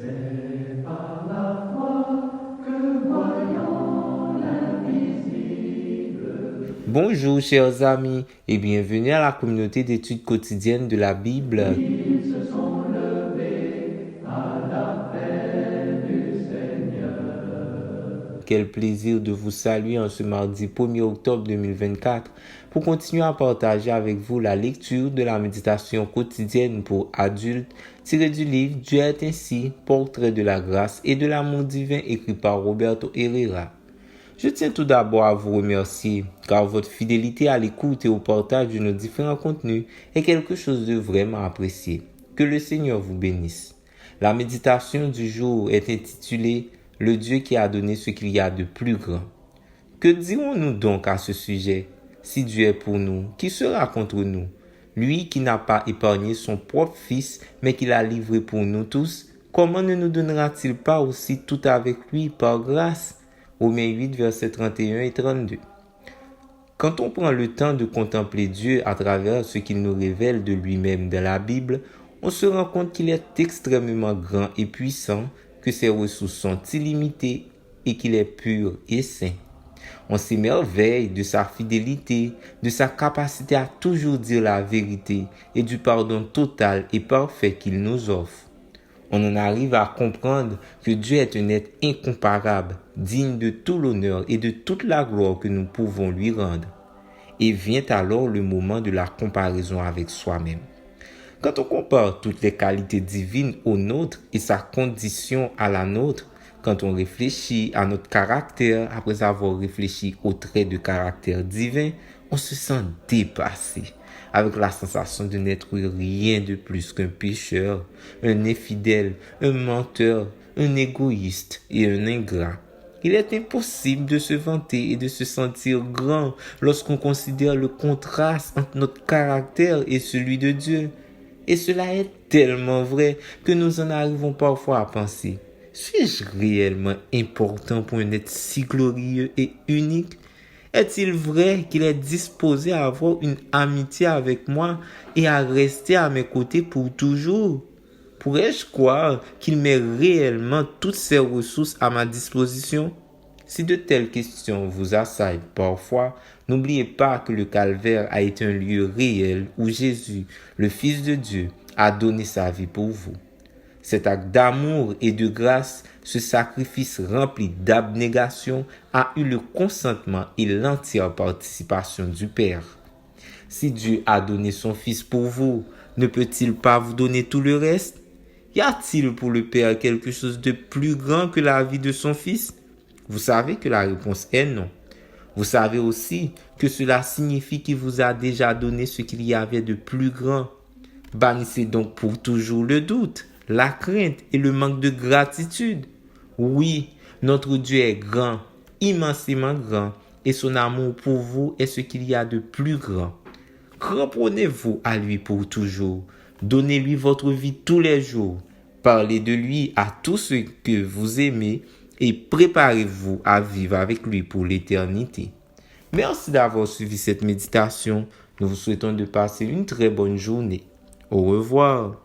C'est par la foi que voyons l'invisible. Bonjour chers amis et bienvenue à la communauté d'études quotidiennes de la Bible. Ils se sont levés à l'appel du Seigneur. Quel plaisir de vous saluer en ce mardi 1er octobre 2024 pour continuer à partager avec vous la lecture de la méditation quotidienne pour adultes tirée du livre Dieu est ainsi, portrait de la grâce et de l'amour divin écrit par Roberto Herrera. Je tiens tout d'abord à vous remercier car votre fidélité à l'écoute et au partage de nos différents contenus est quelque chose de vraiment apprécié. Que le Seigneur vous bénisse. La méditation du jour est intitulée « Le Dieu qui a donné ce qu'il y a de plus grand ». Que dirons-nous donc à ce sujet? Si Dieu est pour nous, qui sera contre nous? Lui qui n'a pas épargné son propre Fils, mais qui l'a livré pour nous tous, comment ne nous donnera-t-il pas aussi tout avec lui par grâce? Romains 8, versets 31 et 32. Quand on prend le temps de contempler Dieu à travers ce qu'il nous révèle de lui-même dans la Bible, on se rend compte qu'il est extrêmement grand et puissant, que ses ressources sont illimitées et qu'il est pur et saint. On s'émerveille de sa fidélité, de sa capacité à toujours dire la vérité et du pardon total et parfait qu'il nous offre. On en arrive à comprendre que Dieu est un être incomparable, digne de tout l'honneur et de toute la gloire que nous pouvons lui rendre. Et vient alors le moment de la comparaison avec soi-même. Quand on compare toutes les qualités divines aux nôtres et sa condition à la nôtre, quand on réfléchit à notre caractère après avoir réfléchi aux traits de caractère divin, on se sent dépassé, avec la sensation de n'être rien de plus qu'un pécheur, un infidèle, un menteur, un égoïste et un ingrat. Il est impossible de se vanter et de se sentir grand lorsqu'on considère le contraste entre notre caractère et celui de Dieu. Et cela est tellement vrai que nous en arrivons parfois à penser: suis-je réellement important pour un être si glorieux et unique? Est-il vrai qu'il est disposé à avoir une amitié avec moi et à rester à mes côtés pour toujours? Pourrais-je croire qu'il met réellement toutes ses ressources à ma disposition? Si de telles questions vous assaillent parfois, n'oubliez pas que le calvaire a été un lieu réel où Jésus, le Fils de Dieu, a donné sa vie pour vous. Cet acte d'amour et de grâce, ce sacrifice rempli d'abnégation, a eu le consentement et l'entière participation du Père. Si Dieu a donné son Fils pour vous, ne peut-il pas vous donner tout le reste? Y a-t-il pour le Père quelque chose de plus grand que la vie de son Fils? Vous savez que la réponse est non. Vous savez aussi que cela signifie qu'il vous a déjà donné ce qu'il y avait de plus grand. Bannissez donc pour toujours le doute, la crainte et le manque de gratitude. Oui, notre Dieu est grand, immensément grand, et son amour pour vous est ce qu'il y a de plus grand. Cramponnez-vous à lui pour toujours. Donnez-lui votre vie tous les jours. Parlez de lui à tous ceux que vous aimez et préparez-vous à vivre avec lui pour l'éternité. Merci d'avoir suivi cette méditation. Nous vous souhaitons de passer une très bonne journée. Au revoir.